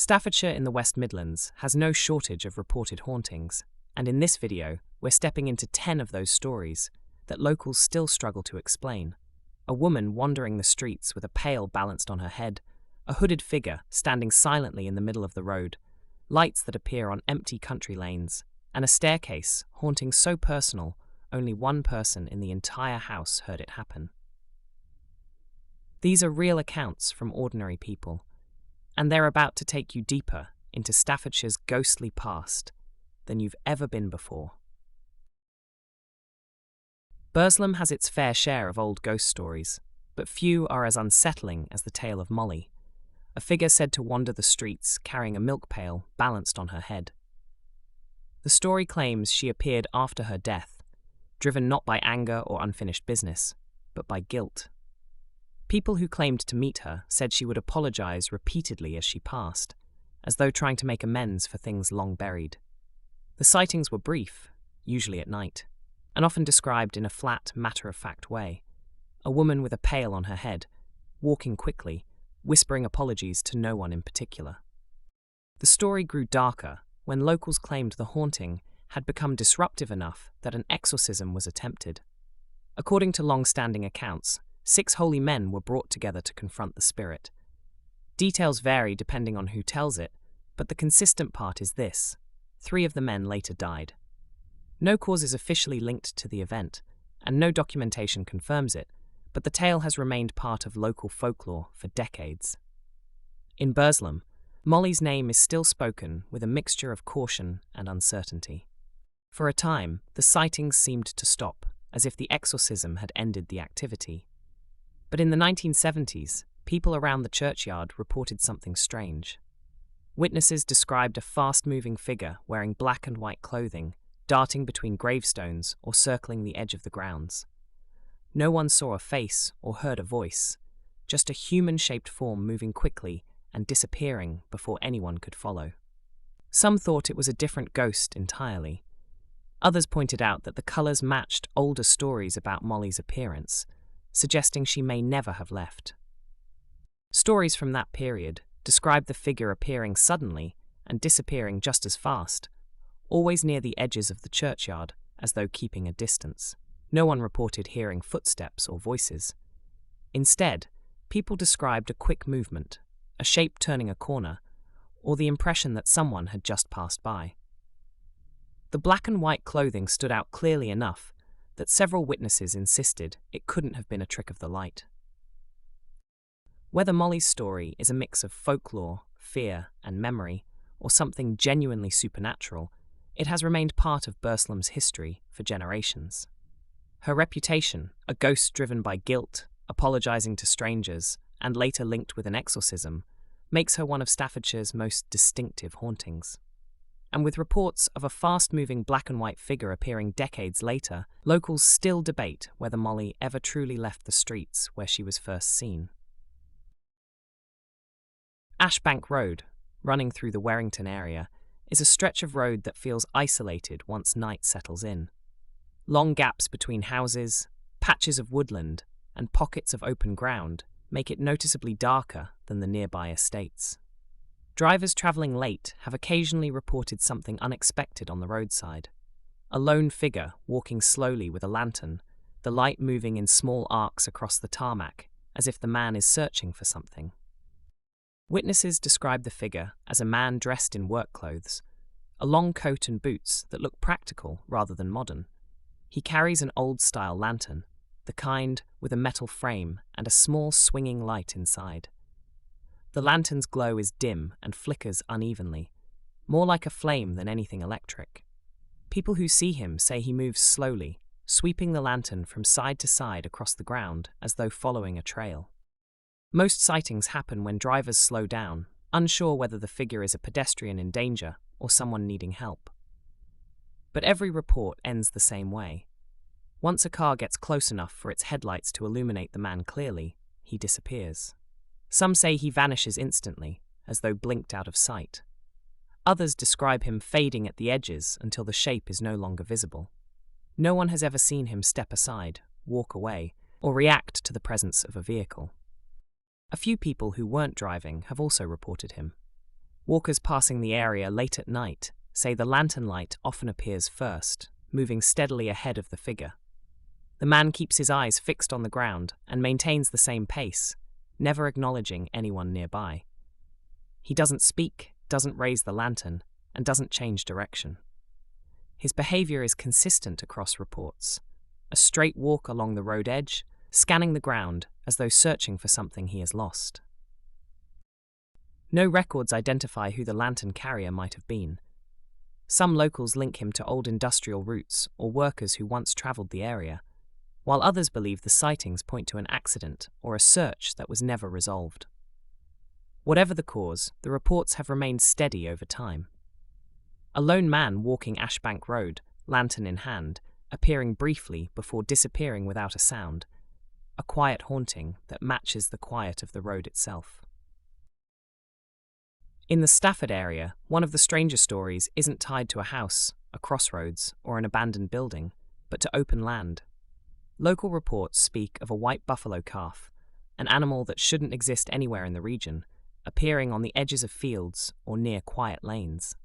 Staffordshire in the West Midlands has no shortage of reported hauntings, and in this video, we're stepping into 10 of those stories that locals still struggle to explain. A woman wandering the streets with a pail balanced on her head, a hooded figure standing silently in the middle of the road, lights that appear on empty country lanes, and a staircase haunting so personal only one person in the entire house heard it happen. These are real accounts from ordinary people, and they're about to take you deeper into Staffordshire's ghostly past than you've ever been before. Burslem has its fair share of old ghost stories, but few are as unsettling as the tale of Molly, a figure said to wander the streets carrying a milk pail balanced on her head. The story claims she appeared after her death, driven not by anger or unfinished business, but by guilt. People who claimed to meet her said she would apologize repeatedly as she passed, as though trying to make amends for things long buried. The sightings were brief, usually at night, and often described in a flat, matter-of-fact way. A woman with a pail on her head, walking quickly, whispering apologies to no one in particular. The story grew darker when locals claimed the haunting had become disruptive enough that an exorcism was attempted. According to long-standing accounts, 6 holy men were brought together to confront the spirit. Details vary depending on who tells it, but the consistent part is this: 3 of the men later died. No cause is officially linked to the event, and no documentation confirms it, but the tale has remained part of local folklore for decades. In Burslem, Molly's name is still spoken with a mixture of caution and uncertainty. For a time, the sightings seemed to stop, as if the exorcism had ended the activity. But in the 1970s, people around the churchyard reported something strange. Witnesses described a fast-moving figure wearing black and white clothing, darting between gravestones or circling the edge of the grounds. No one saw a face or heard a voice, just a human-shaped form moving quickly and disappearing before anyone could follow. Some thought it was a different ghost entirely. Others pointed out that the colours matched older stories about Molly's appearance, suggesting she may never have left. Stories from that period describe the figure appearing suddenly and disappearing just as fast, always near the edges of the churchyard, as though keeping a distance. No one reported hearing footsteps or voices. Instead, people described a quick movement, a shape turning a corner, or the impression that someone had just passed by. The black and white clothing stood out clearly enough that several witnesses insisted it couldn't have been a trick of the light. Whether Molly's story is a mix of folklore, fear, and memory, or something genuinely supernatural, it has remained part of Burslem's history for generations. Her reputation, a ghost driven by guilt, apologising to strangers, and later linked with an exorcism, makes her one of Staffordshire's most distinctive hauntings. And with reports of a fast-moving black and white figure appearing decades later, locals still debate whether Molly ever truly left the streets where she was first seen. Ashbank Road, running through the Warrington area, is a stretch of road that feels isolated once night settles in. Long gaps between houses, patches of woodland, and pockets of open ground make it noticeably darker than the nearby estates. Drivers travelling late have occasionally reported something unexpected on the roadside. A lone figure walking slowly with a lantern, the light moving in small arcs across the tarmac, as if the man is searching for something. Witnesses describe the figure as a man dressed in work clothes, a long coat and boots that look practical rather than modern. He carries an old-style lantern, the kind with a metal frame and a small swinging light inside. The lantern's glow is dim and flickers unevenly, more like a flame than anything electric. People who see him say he moves slowly, sweeping the lantern from side to side across the ground as though following a trail. Most sightings happen when drivers slow down, unsure whether the figure is a pedestrian in danger or someone needing help. But every report ends the same way. Once a car gets close enough for its headlights to illuminate the man clearly, he disappears. Some say he vanishes instantly, as though blinked out of sight. Others describe him fading at the edges until the shape is no longer visible. No one has ever seen him step aside, walk away, or react to the presence of a vehicle. A few people who weren't driving have also reported him. Walkers passing the area late at night say the lantern light often appears first, moving steadily ahead of the figure. The man keeps his eyes fixed on the ground and maintains the same pace, never acknowledging anyone nearby. He doesn't speak, doesn't raise the lantern, and doesn't change direction. His behavior is consistent across reports. A straight walk along the road edge, scanning the ground as though searching for something he has lost. No records identify who the lantern carrier might have been. Some locals link him to old industrial routes or workers who once travelled the area, while others believe the sightings point to an accident or a search that was never resolved. Whatever the cause, the reports have remained steady over time. A lone man walking Ashbank Road, lantern in hand, appearing briefly before disappearing without a sound, a quiet haunting that matches the quiet of the road itself. In the Stafford area, one of the stranger stories isn't tied to a house, a crossroads, or an abandoned building, but to open land. Local reports speak of a white buffalo calf, an animal that shouldn't exist anywhere in the region, appearing on the edges of fields or near quiet lanes.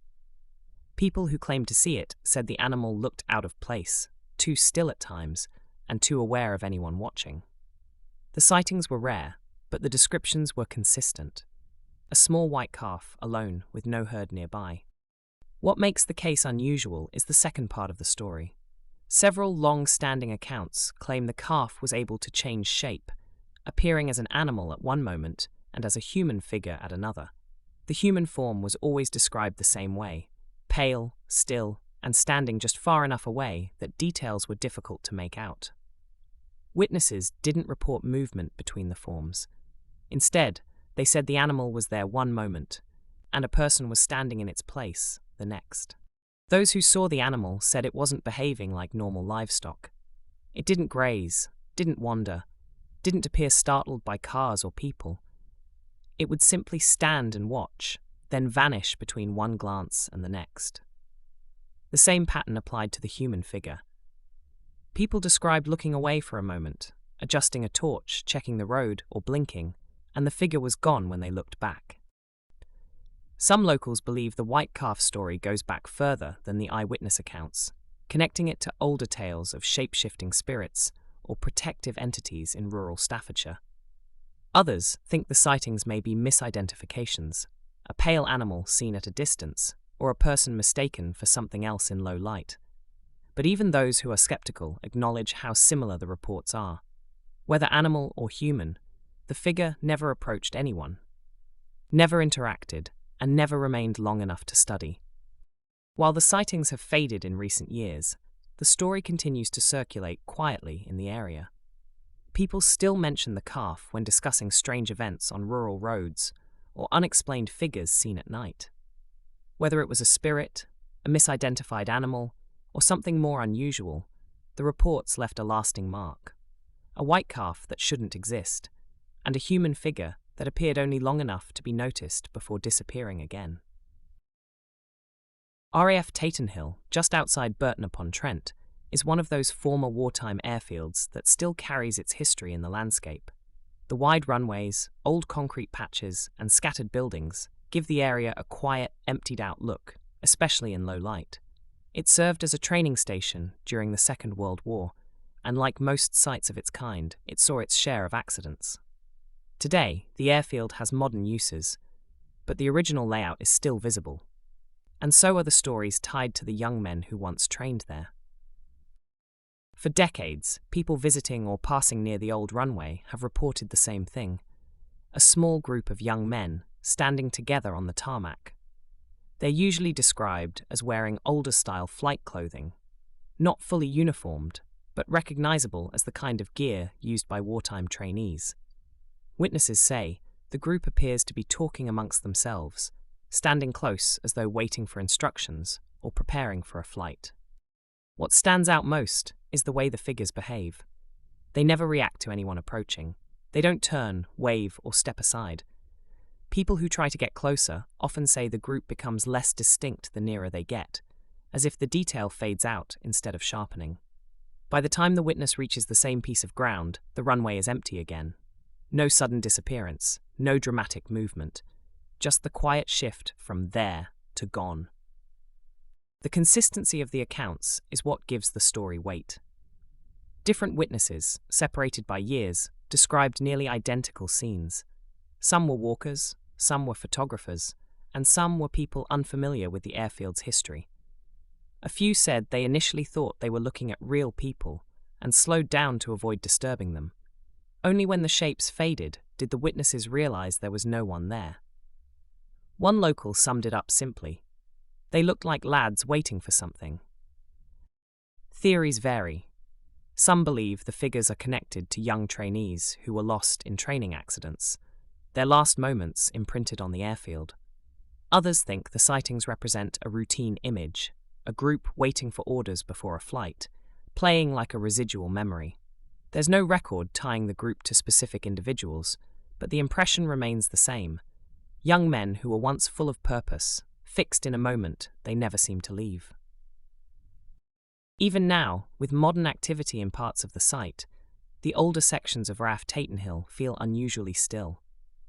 People who claimed to see it said the animal looked out of place, too still at times, and too aware of anyone watching. The sightings were rare, but the descriptions were consistent. A small white calf, alone, with no herd nearby. What makes the case unusual is the second part of the story. Several long-standing accounts claim the calf was able to change shape, appearing as an animal at one moment and as a human figure at another. The human form was always described the same way, pale, still, and standing just far enough away that details were difficult to make out. Witnesses didn't report movement between the forms. Instead, they said the animal was there one moment, and a person was standing in its place the next. Those who saw the animal said it wasn't behaving like normal livestock. It didn't graze, didn't wander, didn't appear startled by cars or people. It would simply stand and watch, then vanish between one glance and the next. The same pattern applied to the human figure. People described looking away for a moment, adjusting a torch, checking the road, or blinking, and the figure was gone when they looked back. Some locals believe the white calf story goes back further than the eyewitness accounts, connecting it to older tales of shape-shifting spirits or protective entities in rural Staffordshire. Others think the sightings may be misidentifications, a pale animal seen at a distance, or a person mistaken for something else in low light. But even those who are skeptical acknowledge how similar the reports are. Whether animal or human, the figure never approached anyone, never interacted, and never remained long enough to study. While the sightings have faded in recent years, the story continues to circulate quietly in the area. People still mention the calf when discussing strange events on rural roads or unexplained figures seen at night. Whether it was a spirit, a misidentified animal, or something more unusual, the reports left a lasting mark. A white calf that shouldn't exist, and a human figure that appeared only long enough to be noticed before disappearing again. RAF Tatenhill, just outside Burntwood, is one of those former wartime airfields that still carries its history in the landscape. The wide runways, old concrete patches, and scattered buildings give the area a quiet, emptied-out look, especially in low light. It served as a training station during the Second World War, and like most sites of its kind, it saw its share of accidents. Today, the airfield has modern uses, but the original layout is still visible. And so are the stories tied to the young men who once trained there. For decades, people visiting or passing near the old runway have reported the same thing. A small group of young men standing together on the tarmac. They're usually described as wearing older-style flight clothing, not fully uniformed, but recognizable as the kind of gear used by wartime trainees. Witnesses say the group appears to be talking amongst themselves, standing close as though waiting for instructions or preparing for a flight. What stands out most is the way the figures behave. They never react to anyone approaching. They don't turn, wave, or step aside. People who try to get closer often say the group becomes less distinct the nearer they get, as if the detail fades out instead of sharpening. By the time the witness reaches the same piece of ground, the runway is empty again. No sudden disappearance, no dramatic movement, just the quiet shift from there to gone. The consistency of the accounts is what gives the story weight. Different witnesses, separated by years, described nearly identical scenes. Some were walkers, some were photographers, and some were people unfamiliar with the airfield's history. A few said they initially thought they were looking at real people and slowed down to avoid disturbing them. Only when the shapes faded did the witnesses realize there was no one there. One local summed it up simply. They looked like lads waiting for something. Theories vary. Some believe the figures are connected to young trainees who were lost in training accidents, their last moments imprinted on the airfield. Others think the sightings represent a routine image, a group waiting for orders before a flight, playing like a residual memory. There's no record tying the group to specific individuals, but the impression remains the same. Young men who were once full of purpose, fixed in a moment they never seem to leave. Even now, with modern activity in parts of the site, the older sections of RAF Tatenhill feel unusually still.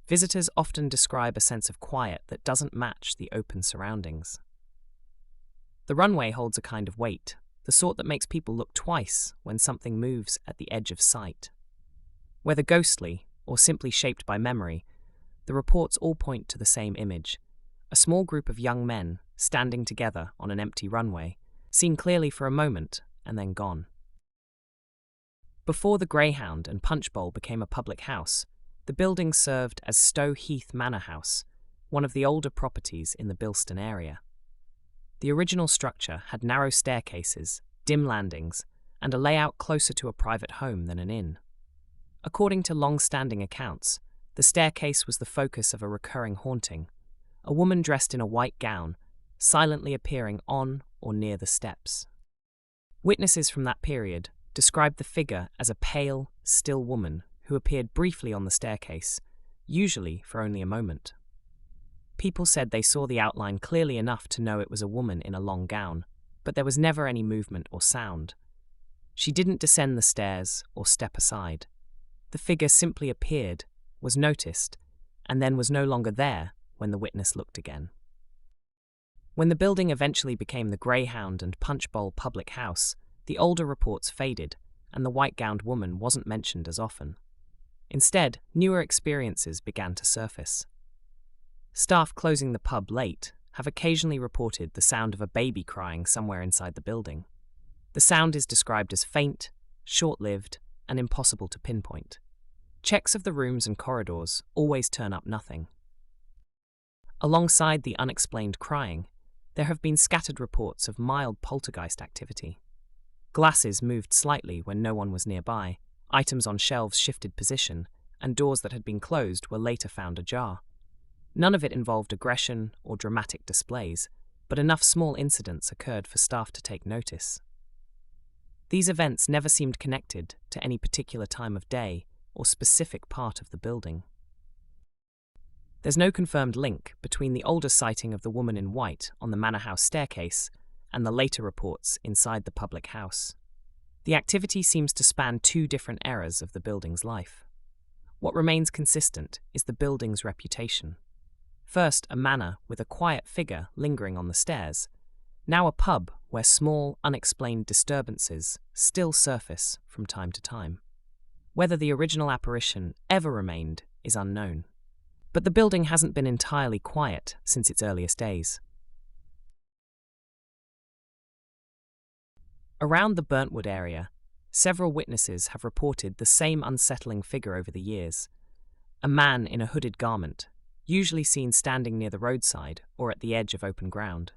Visitors often describe a sense of quiet that doesn't match the open surroundings. The runway holds a kind of weight, the sort that makes people look twice when something moves at the edge of sight. Whether ghostly or simply shaped by memory, the reports all point to the same image: a small group of young men standing together on an empty runway, seen clearly for a moment and then gone. Before the Greyhound and Punchbowl became a public house, the building served as Stow Heath Manor House, one of the older properties in the Bilston area. The original structure had narrow staircases, dim landings, and a layout closer to a private home than an inn. According to long-standing accounts, the staircase was the focus of a recurring haunting, a woman dressed in a white gown, silently appearing on or near the steps. Witnesses from that period described the figure as a pale, still woman who appeared briefly on the staircase, usually for only a moment. People said they saw the outline clearly enough to know it was a woman in a long gown, but there was never any movement or sound. She didn't descend the stairs or step aside. The figure simply appeared, was noticed, and then was no longer there when the witness looked again. When the building eventually became the Greyhound and Punchbowl public house, the older reports faded, and the white-gowned woman wasn't mentioned as often. Instead, newer experiences began to surface. Staff closing the pub late have occasionally reported the sound of a baby crying somewhere inside the building. The sound is described as faint, short-lived, and impossible to pinpoint. Checks of the rooms and corridors always turn up nothing. Alongside the unexplained crying, there have been scattered reports of mild poltergeist activity. Glasses moved slightly when no one was nearby, items on shelves shifted position, and doors that had been closed were later found ajar. None of it involved aggression or dramatic displays, but enough small incidents occurred for staff to take notice. These events never seemed connected to any particular time of day or specific part of the building. There's no confirmed link between the older sighting of the woman in white on the manor house staircase and the later reports inside the public house. The activity seems to span two different eras of the building's life. What remains consistent is the building's reputation. First, a manor with a quiet figure lingering on the stairs, now a pub where small, unexplained disturbances still surface from time to time. Whether the original apparition ever remained is unknown. But the building hasn't been entirely quiet since its earliest days. Around the Burntwood area, several witnesses have reported the same unsettling figure over the years. A man in a hooded garment, usually seen standing near the roadside or at the edge of open ground.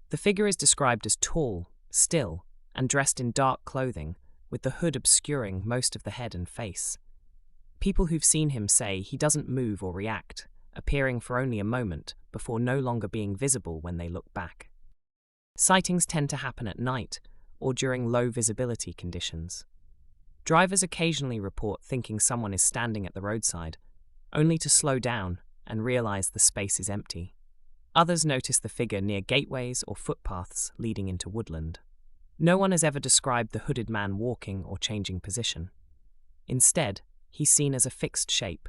The figure is described as tall, still, and dressed in dark clothing, with the hood obscuring most of the head and face. People who've seen him say he doesn't move or react, appearing for only a moment before no longer being visible when they look back. Sightings tend to happen at night or during low visibility conditions. Drivers occasionally report thinking someone is standing at the roadside, only to slow down and realize the space is empty. Others notice the figure near gateways or footpaths leading into woodland. No one has ever described the hooded man walking or changing position. Instead, he's seen as a fixed shape,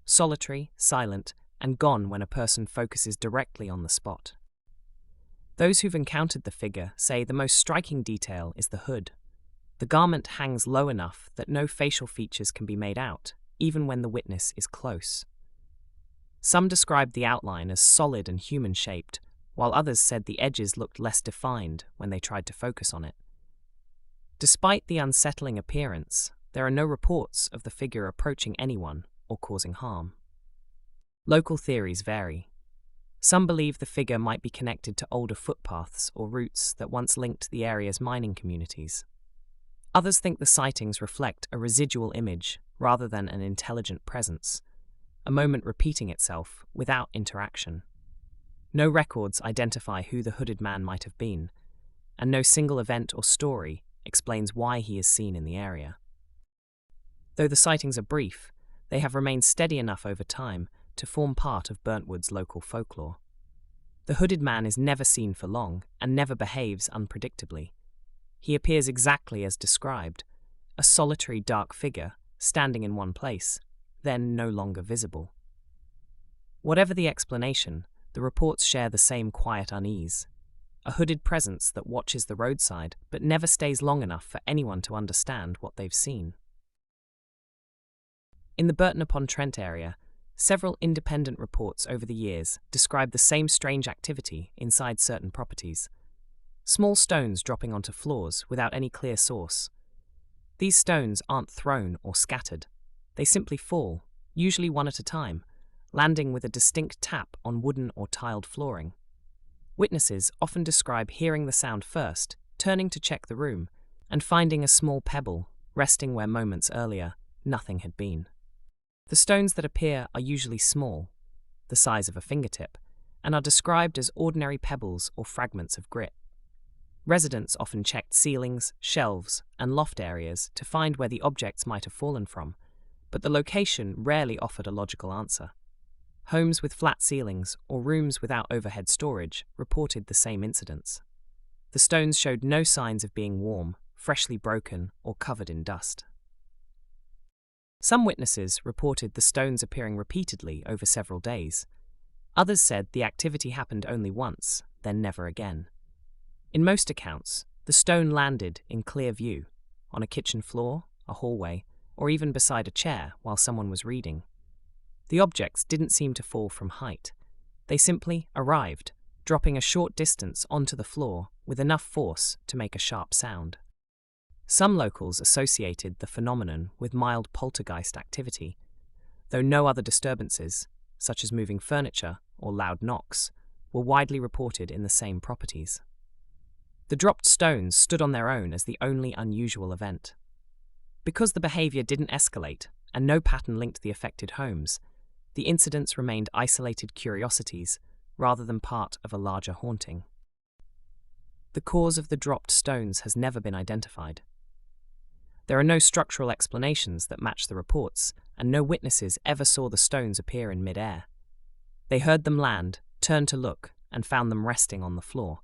solitary, silent, and gone when a person focuses directly on the spot. Those who've encountered the figure say the most striking detail is the hood. The garment hangs low enough that no facial features can be made out, even when the witness is close. Some described the outline as solid and human-shaped, while others said the edges looked less defined when they tried to focus on it. Despite the unsettling appearance, there are no reports of the figure approaching anyone or causing harm. Local theories vary. Some believe the figure might be connected to older footpaths or routes that once linked the area's mining communities. Others think the sightings reflect a residual image rather than an intelligent presence, a moment repeating itself without interaction. No records identify who the hooded man might have been, and no single event or story explains why he is seen in the area. Though the sightings are brief, they have remained steady enough over time to form part of Burntwood's local folklore. The hooded man is never seen for long and never behaves unpredictably. He appears exactly as described, a solitary dark figure standing in one place, then no longer visible. Whatever the explanation, the reports share the same quiet unease, a hooded presence that watches the roadside but never stays long enough for anyone to understand what they've seen. In the Bradnop-on-Trent area, several independent reports over the years describe the same strange activity inside certain properties. Small stones dropping onto floors without any clear source. These stones aren't thrown or scattered. They simply fall, usually one at a time, landing with a distinct tap on wooden or tiled flooring. Witnesses often describe hearing the sound first, turning to check the room, and finding a small pebble resting where moments earlier nothing had been. The stones that appear are usually small, the size of a fingertip, and are described as ordinary pebbles or fragments of grit. Residents often checked ceilings, shelves, and loft areas to find where the objects might have fallen from, but the location rarely offered a logical answer. Homes with flat ceilings or rooms without overhead storage reported the same incidents. The stones showed no signs of being warm, freshly broken, or covered in dust. Some witnesses reported the stones appearing repeatedly over several days. Others said the activity happened only once, then never again. In most accounts, the stone landed in clear view, on a kitchen floor, a hallway, or even beside a chair while someone was reading. The objects didn't seem to fall from height. They simply arrived, dropping a short distance onto the floor with enough force to make a sharp sound. Some locals associated the phenomenon with mild poltergeist activity, though no other disturbances, such as moving furniture or loud knocks, were widely reported in the same properties. The dropped stones stood on their own as the only unusual event. Because the behavior didn't escalate and no pattern linked the affected homes, the incidents remained isolated curiosities rather than part of a larger haunting. The cause of the dropped stones has never been identified. There are no structural explanations that match the reports, and no witnesses ever saw the stones appear in mid-air. They heard them land, turned to look, and found them resting on the floor.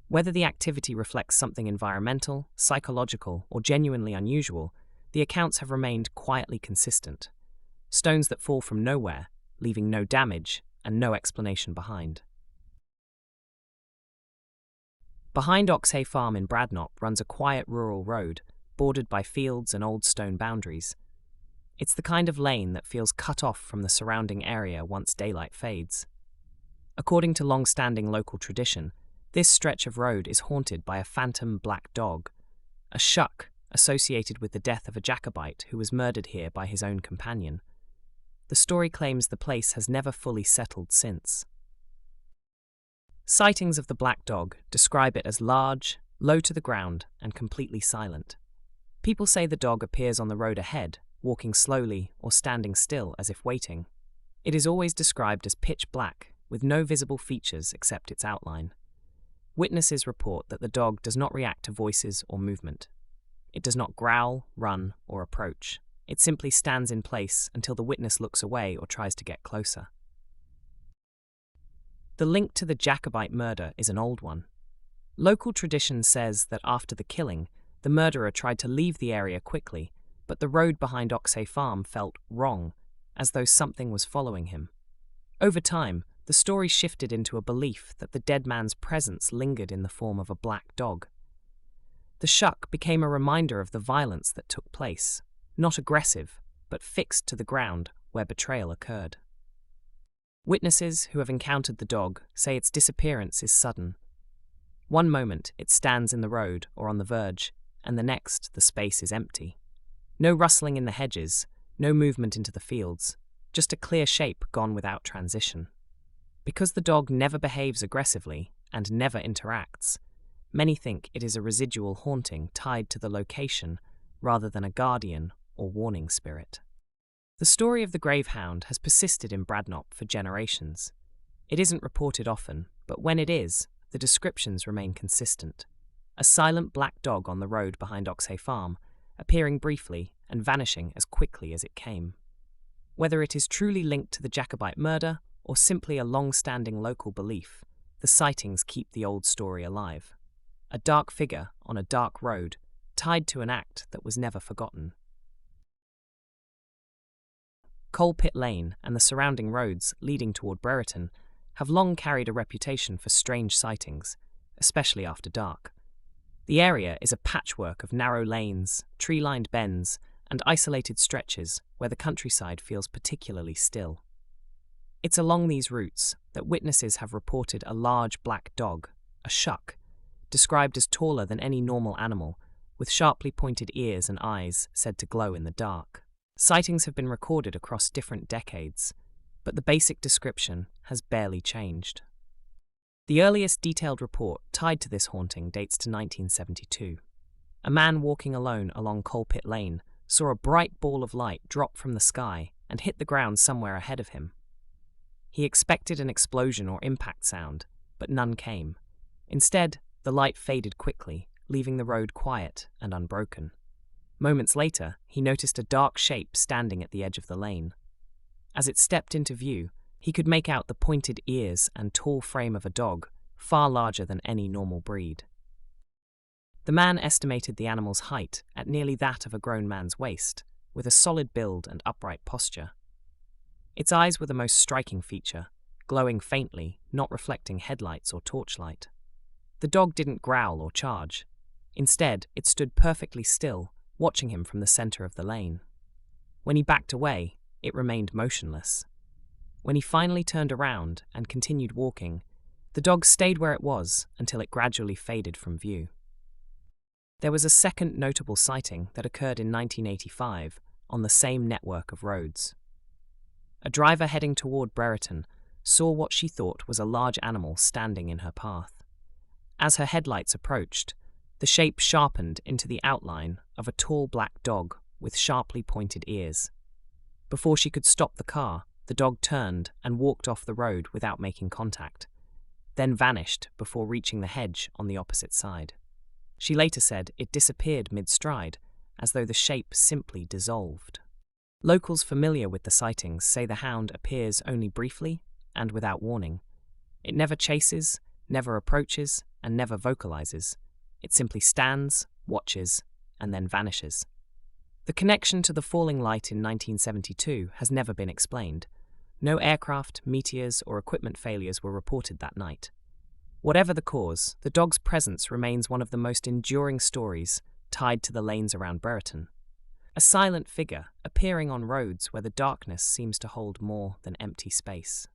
Whether the activity reflects something environmental, psychological, or genuinely unusual, the accounts have remained quietly consistent. Stones that fall from nowhere, leaving no damage and no explanation behind. Behind Oxhay Farm in Bradnop runs a quiet rural road, bordered by fields and old stone boundaries. It's the kind of lane that feels cut off from the surrounding area once daylight fades. According to long-standing local tradition, this stretch of road is haunted by a phantom black dog, a shuck associated with the death of a Jacobite who was murdered here by his own companion. The story claims the place has never fully settled since. Sightings of the black dog describe it as large, low to the ground, and completely silent. People say the dog appears on the road ahead, walking slowly or standing still as if waiting. It is always described as pitch black, with no visible features except its outline. Witnesses report that the dog does not react to voices or movement. It does not growl, run, or approach. It simply stands in place until the witness looks away or tries to get closer. The link to the Jacobite murder is an old one. Local tradition says that after the killing, the murderer tried to leave the area quickly, but the road behind Oxhay Farm felt wrong, as though something was following him. Over time, the story shifted into a belief that the dead man's presence lingered in the form of a black dog. The shuck became a reminder of the violence that took place, not aggressive, but fixed to the ground where betrayal occurred. Witnesses who have encountered the dog say its disappearance is sudden. One moment it stands in the road or on the verge, and the next the space is empty. No rustling in the hedges, no movement into the fields, just a clear shape gone without transition. Because the dog never behaves aggressively and never interacts, many think it is a residual haunting tied to the location rather than a guardian or warning spirit. The story of the Greyhound has persisted in Bradnop for generations. It isn't reported often, but when it is, the descriptions remain consistent. A silent black dog on the road behind Oxhay Farm, appearing briefly and vanishing as quickly as it came. Whether it is truly linked to the Jacobite murder or simply a long-standing local belief, the sightings keep the old story alive. A dark figure on a dark road, tied to an act that was never forgotten. Coal Pit Lane and the surrounding roads leading toward Brereton have long carried a reputation for strange sightings, especially after dark. The area is a patchwork of narrow lanes, tree-lined bends, and isolated stretches where the countryside feels particularly still. It's along these routes that witnesses have reported a large black dog, a shuck, described as taller than any normal animal, with sharply pointed ears and eyes said to glow in the dark. Sightings have been recorded across different decades, but the basic description has barely changed. The earliest detailed report tied to this haunting dates to 1972. A man walking alone along Coal Pit Lane saw a bright ball of light drop from the sky and hit the ground somewhere ahead of him. He expected an explosion or impact sound, but none came. Instead, the light faded quickly, leaving the road quiet and unbroken. Moments later, he noticed a dark shape standing at the edge of the lane. As it stepped into view, he could make out the pointed ears and tall frame of a dog, far larger than any normal breed. The man estimated the animal's height at nearly that of a grown man's waist, with a solid build and upright posture. Its eyes were the most striking feature, glowing faintly, not reflecting headlights or torchlight. The dog didn't growl or charge. Instead, it stood perfectly still, watching him from the center of the lane. When he backed away, it remained motionless. When he finally turned around and continued walking, the dog stayed where it was until it gradually faded from view. There was a second notable sighting that occurred in 1985 on the same network of roads. A driver heading toward Brereton saw what she thought was a large animal standing in her path. As her headlights approached, the shape sharpened into the outline of a tall black dog with sharply pointed ears. Before she could stop the car, the dog turned and walked off the road without making contact, then vanished before reaching the hedge on the opposite side. She later said it disappeared mid-stride, as though the shape simply dissolved. Locals familiar with the sightings say the hound appears only briefly and without warning. It never chases, never approaches, and never vocalizes. It simply stands, watches, and then vanishes. The connection to the falling light in 1972 has never been explained. No aircraft, meteors, or equipment failures were reported that night. Whatever the cause, the dog's presence remains one of the most enduring stories tied to the lanes around Brereton. A silent figure appearing on roads where the darkness seems to hold more than empty space.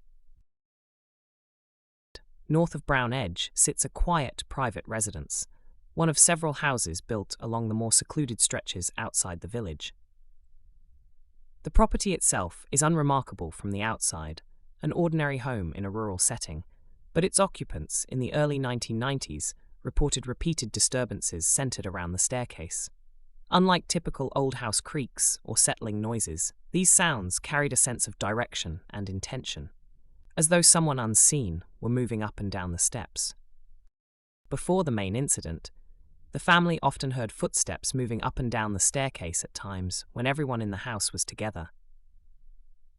North of Brown Edge sits a quiet private residence, one of several houses built along the more secluded stretches outside the village. The property itself is unremarkable from the outside, an ordinary home in a rural setting, but its occupants in the early 1990s reported repeated disturbances centered around the staircase. Unlike typical old house creaks or settling noises, these sounds carried a sense of direction and intention, as though someone unseen were moving up and down the steps. Before the main incident, the family often heard footsteps moving up and down the staircase at times when everyone in the house was together.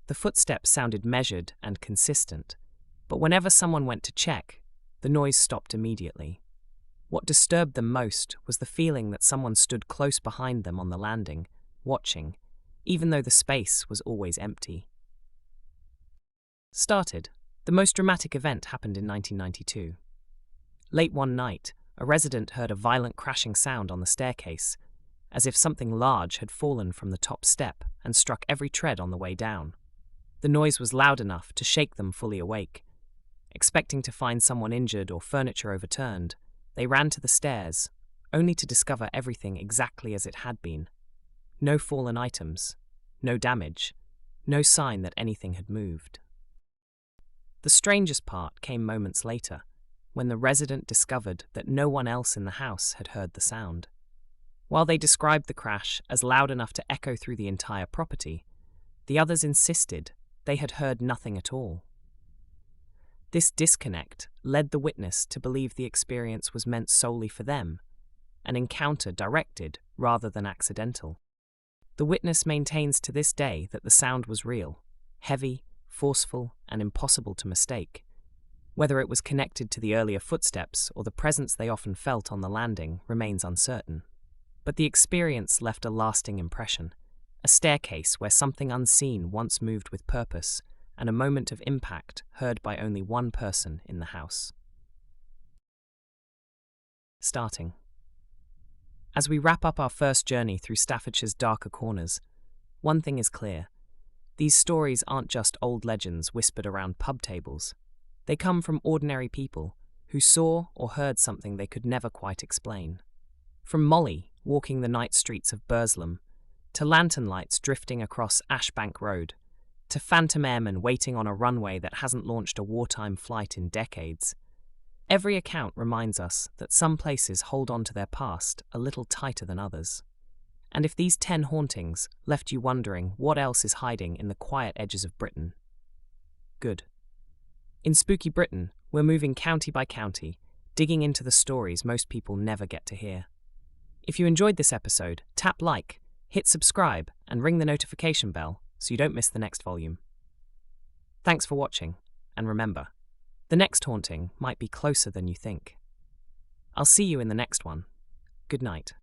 The footsteps sounded measured and consistent, but whenever someone went to check, the noise stopped immediately. What disturbed them most was the feeling that someone stood close behind them on the landing, watching, even though the space was always empty. Started. The most dramatic event happened in 1992. Late one night, a resident heard a violent crashing sound on the staircase, as if something large had fallen from the top step and struck every tread on the way down. The noise was loud enough to shake them fully awake. Expecting to find someone injured or furniture overturned, they ran to the stairs, only to discover everything exactly as it had been. No fallen items, no damage, no sign that anything had moved. The strangest part came moments later, when the resident discovered that no one else in the house had heard the sound. While they described the crash as loud enough to echo through the entire property, the others insisted they had heard nothing at all. This disconnect led the witness to believe the experience was meant solely for them, an encounter directed rather than accidental. The witness maintains to this day that the sound was real, heavy, forceful, and impossible to mistake. Whether it was connected to the earlier footsteps or the presence they often felt on the landing remains uncertain. But the experience left a lasting impression, a staircase where something unseen once moved with purpose, and a moment of impact heard by only one person in the house. Starting. As we wrap up our first journey through Staffordshire's darker corners, one thing is clear. These stories aren't just old legends whispered around pub tables. They come from ordinary people who saw or heard something they could never quite explain. From Molly walking the night streets of Burslem, to lantern lights drifting across Ashbank Road, to phantom airmen waiting on a runway that hasn't launched a wartime flight in decades. Every account reminds us that some places hold on to their past a little tighter than others. And if these 10 hauntings left you wondering what else is hiding in the quiet edges of Britain, good. In Spooky Britain, we're moving county by county, digging into the stories most people never get to hear. If you enjoyed this episode, tap like, hit subscribe, and ring the notification bell so you don't miss the next volume. Thanks for watching, and remember, the next haunting might be closer than you think. I'll see you in the next one. Good night.